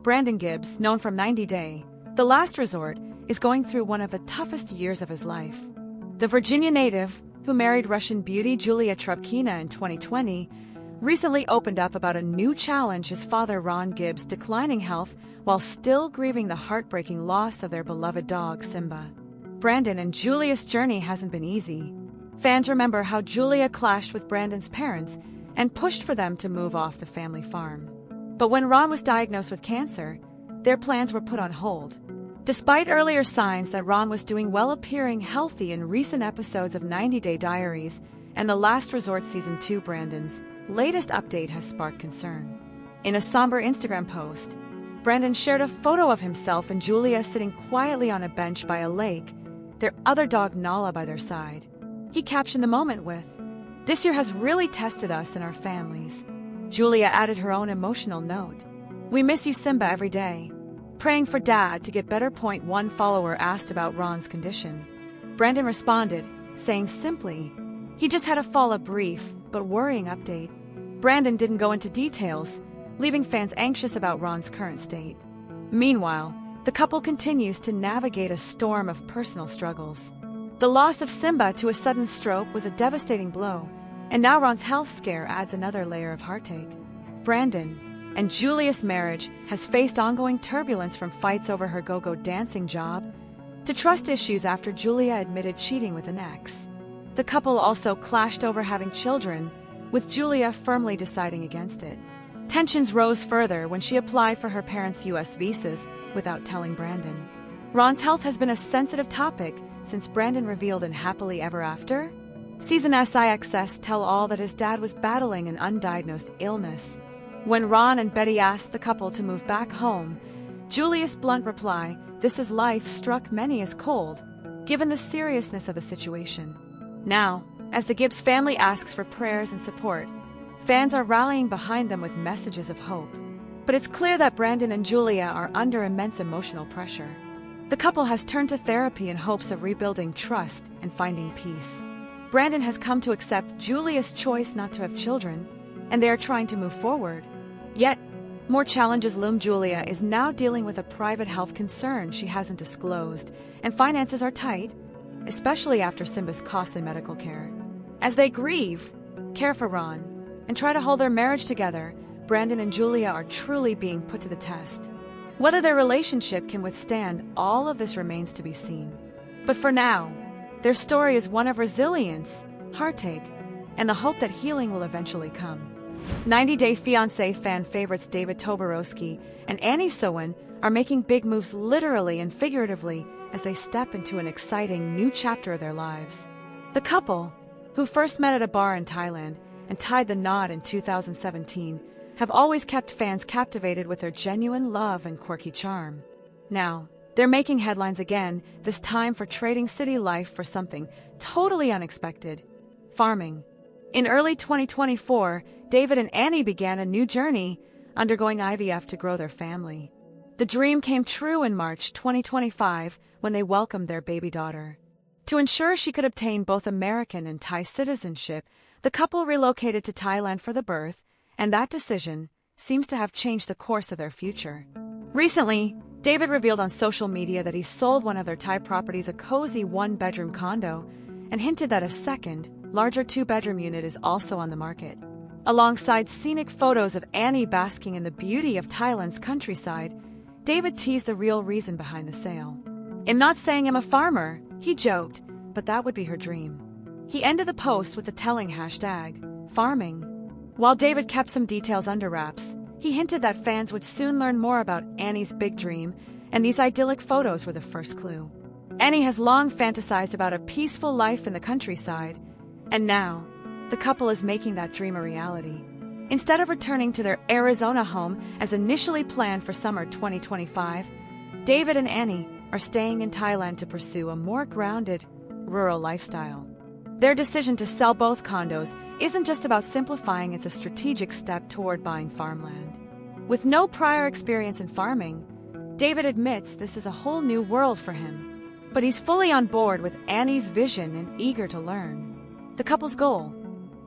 Brandon Gibbs, known from 90 Day, The Last Resort, is going through one of the toughest years of his life. The Virginia native, who married Russian beauty Julia Trubkina in 2020, recently opened up about a new challenge his father Ron Gibbs' declining health while still grieving the heartbreaking loss of their beloved dog Simba. Brandon and Julia's journey hasn't been easy. Fans remember how Julia clashed with Brandon's parents and pushed for them to move off the family farm. But when Ron was diagnosed with cancer, their plans were put on hold. Despite earlier signs that Ron was doing well, appearing healthy in recent episodes of 90 Day Diaries and The Last Resort Season 2, Brandon's latest update has sparked concern. In a somber Instagram post, Brandon shared a photo of himself and Julia sitting quietly on a bench by a lake, their other dog Nala by their side. He captioned the moment with, "This year has really tested us and our families." Julia added her own emotional note, "We miss you, Simba, every day. Praying for Dad to get better." One follower asked about Ron's condition. Brandon responded, saying simply, "He just had a fall." A brief but worrying update. Brandon didn't go into details, leaving fans anxious about Ron's current state. Meanwhile, the couple continues to navigate a storm of personal struggles. The loss of Simba to a sudden stroke was a devastating blow, and now Ron's health scare adds another layer of heartache. Brandon and Julia's marriage has faced ongoing turbulence, from fights over her go-go dancing job to trust issues after Julia admitted cheating with an ex. The couple also clashed over having children, with Julia firmly deciding against it. Tensions rose further when she applied for her parents' U.S. visas without telling Brandon. Ron's health has been a sensitive topic since Brandon revealed in Happily Ever After Season SIXS Tell All that his dad was battling an undiagnosed illness. When Ron and Betty asked the couple to move back home, Julia's blunt reply, "This is life," struck many as cold, given the seriousness of the situation. Now, as the Gibbs family asks for prayers and support, fans are rallying behind them with messages of hope. But it's clear that Brandon and Julia are under immense emotional pressure. The couple has turned to therapy in hopes of rebuilding trust and finding peace. Brandon has come to accept Julia's choice not to have children, and they are trying to move forward. Yet, more challenges loom. Julia is now dealing with a private health concern she hasn't disclosed, and finances are tight, especially after Simba's costly medical care. As they grieve, care for Ron, and try to hold their marriage together, Brandon and Julia are truly being put to the test. Whether their relationship can withstand all of this remains to be seen. But for now, their story is one of resilience, heartache, and the hope that healing will eventually come. 90 Day Fiancé fan favorites David Toborowsky and Annie Sowen are making big moves literally and figuratively as they step into an exciting new chapter of their lives. The couple, who first met at a bar in Thailand and tied the knot in 2017, have always kept fans captivated with their genuine love and quirky charm. Now, they're making headlines again, this time for trading city life for something totally unexpected: farming. In early 2024, David and Annie began a new journey, undergoing IVF to grow their family. The dream came true in March 2025 when they welcomed their baby daughter. To ensure she could obtain both American and Thai citizenship, the couple relocated to Thailand for the birth, and that decision seems to have changed the course of their future. Recently, David revealed on social media that he sold one of their Thai properties, a cozy one-bedroom condo, and hinted that a second, larger two-bedroom unit is also on the market. Alongside scenic photos of Annie basking in the beauty of Thailand's countryside, David teased the real reason behind the sale. "I'm not saying I'm a farmer," he joked, "but that would be her dream." He ended the post with the telling hashtag, farming. While David kept some details under wraps, he hinted that fans would soon learn more about Annie's big dream, and these idyllic photos were the first clue. Annie has long fantasized about a peaceful life in the countryside, and now, the couple is making that dream a reality. Instead of returning to their Arizona home as initially planned for summer 2025, David and Annie are staying in Thailand to pursue a more grounded, rural lifestyle. Their decision to sell both condos isn't just about simplifying, it's a strategic step toward buying farmland. With no prior experience in farming, David admits this is a whole new world for him. But he's fully on board with Annie's vision and eager to learn. The couple's goal: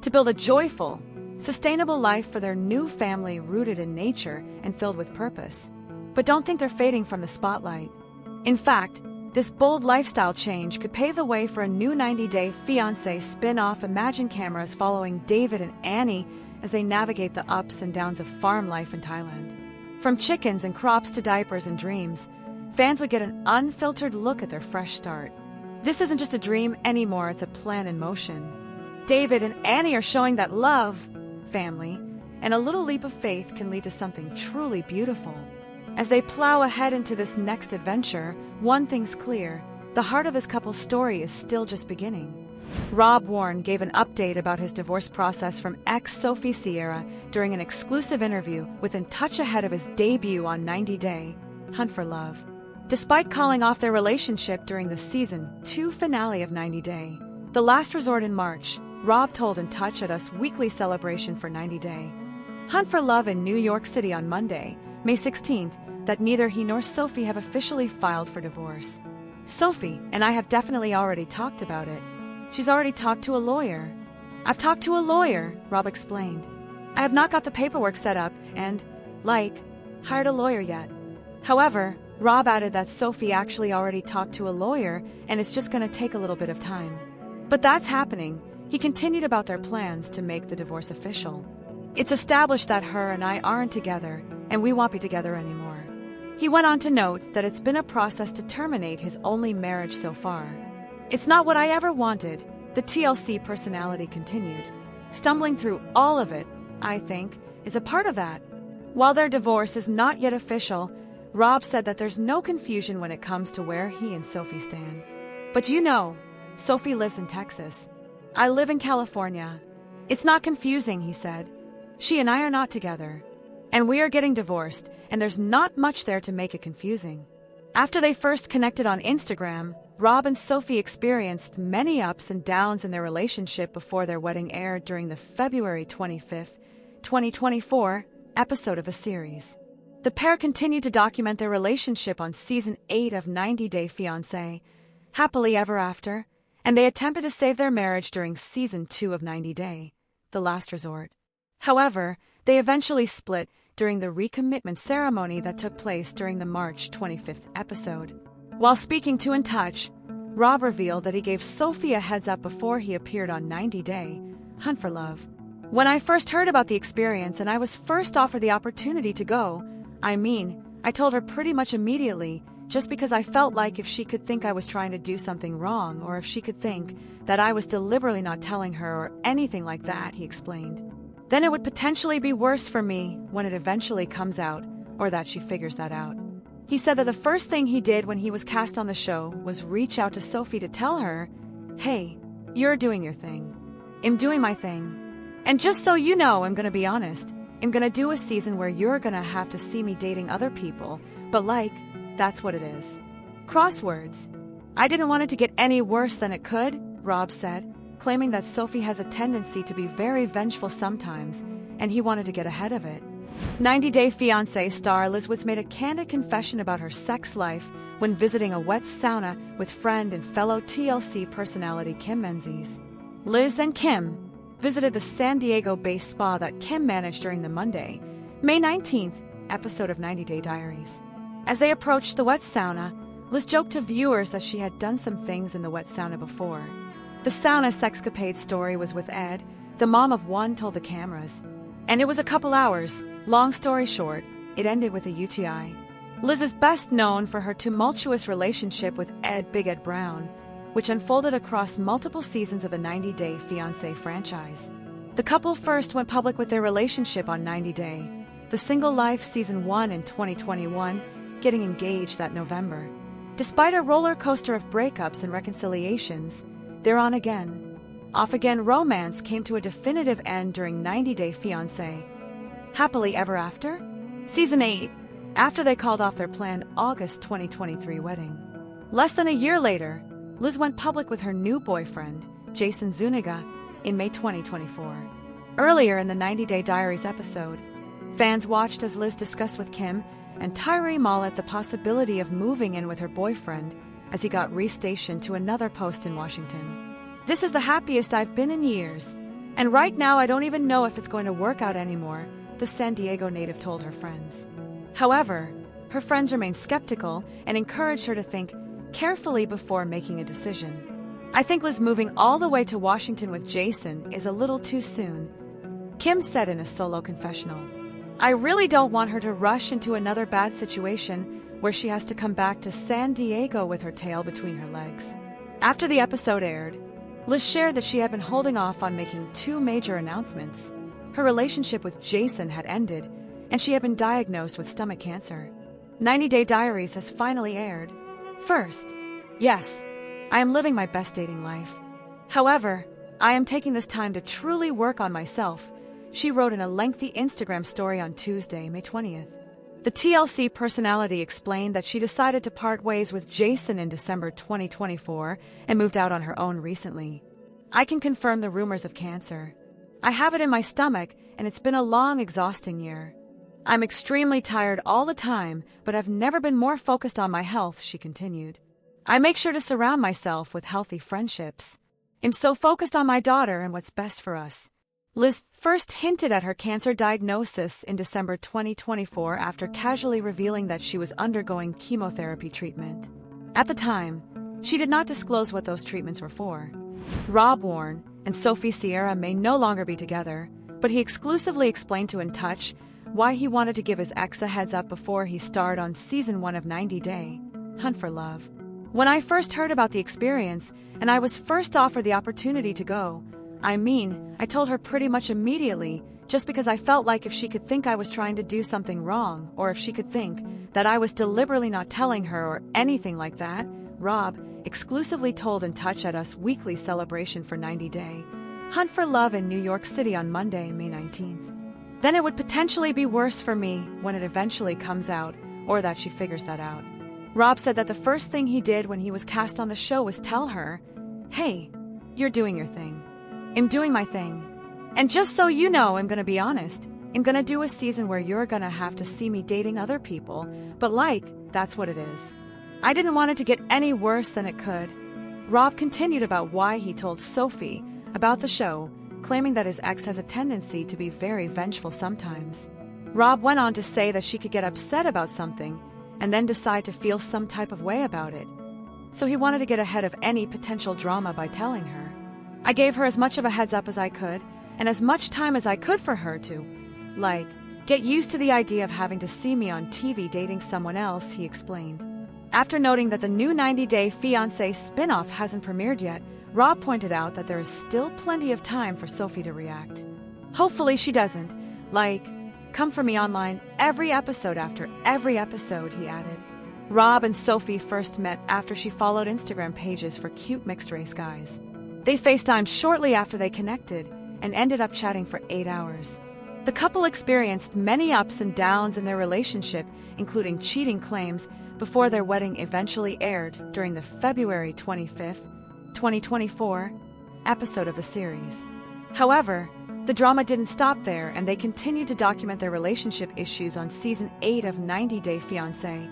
to build a joyful, sustainable life for their new family rooted in nature and filled with purpose. but don't think they're fading from the spotlight. In fact, this bold lifestyle change could pave the way for a new 90-Day Fiancé spin-off. Imagine cameras following David and Annie as they navigate the ups and downs of farm life in Thailand. From chickens and crops to diapers and dreams, fans would get an unfiltered look at their fresh start. This isn't just a dream anymore, it's a plan in motion. David and Annie are showing that love, family, and a little leap of faith can lead to something truly beautiful. As they plow ahead into this next adventure, one thing's clear: the heart of this couple's story is still just beginning. Rob Warren gave an update about his divorce process from ex-Sophie Sierra during an exclusive interview with In Touch ahead of his debut on 90-Day Hunt for Love. Despite calling off their relationship during the Season 2 finale of 90-Day, The Last Resort in March, Rob told In Touch at US weekly celebration for 90-Day Hunt for Love in New York City on Monday, May 16th, that neither he nor Sophie have officially filed for divorce. Sophie and I have definitely already talked about it. She's already talked to a lawyer. I've talked to a lawyer, Rob explained. I have not got the paperwork set up and, hired a lawyer yet. However, Rob added that Sophie actually already talked to a lawyer and it's just going to take a little bit of time. But that's happening. He continued about their plans to make the divorce official. It's established that her and I aren't together and we won't be together anymore. He went on to note that it's been a process to terminate his only marriage so far. It's not what I ever wanted, the TLC personality continued. Stumbling through all of it, I think, is a part of that. While their divorce is not yet official, Rob said that there's no confusion when it comes to where he and Sophie stand. But you know, Sophie lives in Texas. I live in California. It's not confusing, he said. She and I are not together. And we are getting divorced, and there's not much there to make it confusing. After they first connected on Instagram, Rob and Sophie experienced many ups and downs in their relationship before their wedding aired during the February 25th, 2024 episode of a series. The pair continued to document their relationship on Season 8 of 90-Day Fiancé, Happily Ever After, and they attempted to save their marriage during Season 2 of 90-Day, The Last Resort. However, they eventually split during the recommitment ceremony that took place during the March 25th episode. While speaking to In Touch, Rob revealed that he gave Sophie a heads up before he appeared on 90-Day Hunt for Love. When I first heard about the experience and I was first offered the opportunity to go, I told her pretty much immediately, just because I felt like if she could think I was trying to do something wrong or if she could think that I was deliberately not telling her or anything like that, he explained. Then it would potentially be worse for me when it eventually comes out or that she figures that out. He said that the first thing he did when he was cast on the show was reach out to Sophie to tell her, "Hey, you're doing your thing. I'm doing my thing. And just so you know, I'm gonna be honest, I'm gonna do a season where you're gonna have to see me dating other people, but that's what it is." Crosswords. I didn't want it to get any worse than it could, Rob said, claiming that Sophie has a tendency to be very vengeful sometimes, and he wanted to get ahead of it. 90-Day Fiancé star Liz Woods made a candid confession about her sex life when visiting a wet sauna with friend and fellow TLC personality Kim Menzies. Liz and Kim visited the San Diego-based spa that Kim managed during the Monday, May 19th episode of 90-Day Diaries. As they approached the wet sauna, Liz joked to viewers that she had done some things in the wet sauna before. The sauna sexcapade story was with Ed, the mom of one told the cameras. And it was a couple hours. Long story short, it ended with a UTI. Liz is best known for her tumultuous relationship with Big Ed Brown, which unfolded across multiple seasons of the 90-Day Fiancé franchise. The couple first went public with their relationship on 90-Day, The Single Life Season 1 in 2021, getting engaged that November. Despite a roller coaster of breakups and reconciliations, their on-again, off-again romance came to a definitive end during 90-Day Fiancé, Happily Ever After, Season 8, after they called off their planned August 2023 wedding. Less than a year later, Liz went public with her new boyfriend, Jason Zuniga, in May 2024. Earlier in the 90-Day Diaries episode, fans watched as Liz discussed with Kim and Tyree Mollett the possibility of moving in with her boyfriend as he got restationed to another post in Washington. "This is the happiest I've been in years, and right now I don't even know if it's going to work out anymore," the San Diego native told her friends. However, Her friends remained skeptical and encouraged her to think carefully before making a decision. "I think Liz moving all the way to Washington with Jason is a little too soon," Kim said in a solo confessional. "I really don't want her to rush into another bad situation where she has to come back to San Diego with her tail between her legs." After the episode aired, Liz shared that she had been holding off on making two major announcements. Her relationship with Jason had ended, and she had been diagnosed with stomach cancer. 90 Day Diaries has finally aired. First, yes, I am living my best dating life. However, I am taking this time to truly work on myself, she wrote in a lengthy Instagram story on Tuesday, May 20th. The TLC personality explained that she decided to part ways with Jason in December 2024 and moved out on her own recently. "I can confirm the rumors of cancer. I have it in my stomach, and it's been a long, exhausting year. I'm extremely tired all the time, but I've never been more focused on my health," she continued. "I make sure to surround myself with healthy friendships. I'm so focused on my daughter and what's best for us." Liz first hinted at her cancer diagnosis in December 2024 after casually revealing that she was undergoing chemotherapy treatment. At the time, she did not disclose what those treatments were for. Rob Warren and Sophie Sierra may no longer be together, but he exclusively explained to In Touch why he wanted to give his ex a heads up before he starred on Season 1 of 90 Day, Hunt for Love. "When I first heard about the experience, and I was first offered the opportunity to go, I told her pretty much immediately, just because I felt like if she could think I was trying to do something wrong, or if she could think that I was deliberately not telling her or anything like that," Rob exclusively told In Touch at Us Weekly celebration for 90 Day, Hunt for Love in New York City on Monday, May 19th. "Then it would potentially be worse for me when it eventually comes out, or that she figures that out." Rob said that the first thing he did when he was cast on the show was tell her, "Hey, you're doing your thing. I'm doing my thing. And just so you know, I'm gonna be honest, I'm gonna do a season where you're gonna have to see me dating other people, but that's what it is." "I didn't want it to get any worse than it could." Rob continued about why he told Sophie about the show, claiming that his ex has a tendency to be very vengeful sometimes. Rob went on to say that she could get upset about something and then decide to feel some type of way about it. So he wanted to get ahead of any potential drama by telling her. "I gave her as much of a heads up as I could, and as much time as I could for her to, get used to the idea of having to see me on TV dating someone else," he explained. After noting that the new 90 Day Fiancé spin-off hasn't premiered yet, Rob pointed out that there is still plenty of time for Sophie to react. "Hopefully she doesn't, come for me online every episode after every episode," he added. Rob and Sophie first met after she followed Instagram pages for cute mixed-race guys. They FaceTimed shortly after they connected and ended up chatting for 8 hours. The couple experienced many ups and downs in their relationship, including cheating claims, before their wedding eventually aired during the February 25th, 2024 episode of the series. However, the drama didn't stop there, and they continued to document their relationship issues on Season 8 of 90 Day Fiancé,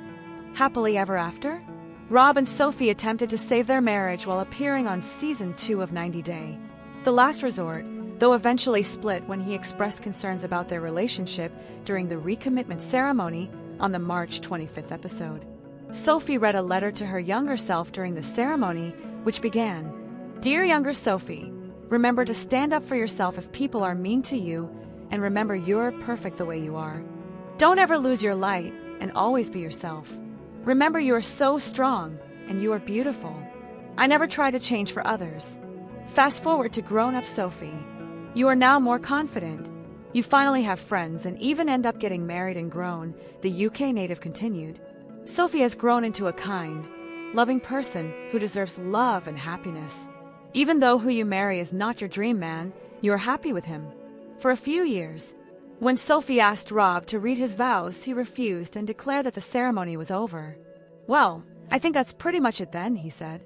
Happily Ever After. Rob and Sophie attempted to save their marriage while appearing on Season 2 of 90 Day, The Last Resort, though eventually split when he expressed concerns about their relationship during the recommitment ceremony on the March 25th episode. Sophie read a letter to her younger self during the ceremony, which began, "Dear younger Sophie, remember to stand up for yourself if people are mean to you, and remember you're perfect the way you are. Don't ever lose your light, and always be yourself. Remember you are so strong, and you are beautiful. I never try to change for others." Fast forward to grown-up Sophie. "You are now more confident. You finally have friends and even end up getting married and grown," the UK native continued. "Sophie has grown into a kind, loving person who deserves love and happiness. Even though who you marry is not your dream man, you are happy with him." For a few years, when Sophie asked Rob to read his vows, he refused and declared that the ceremony was over. "Well, I think that's pretty much it then," he said.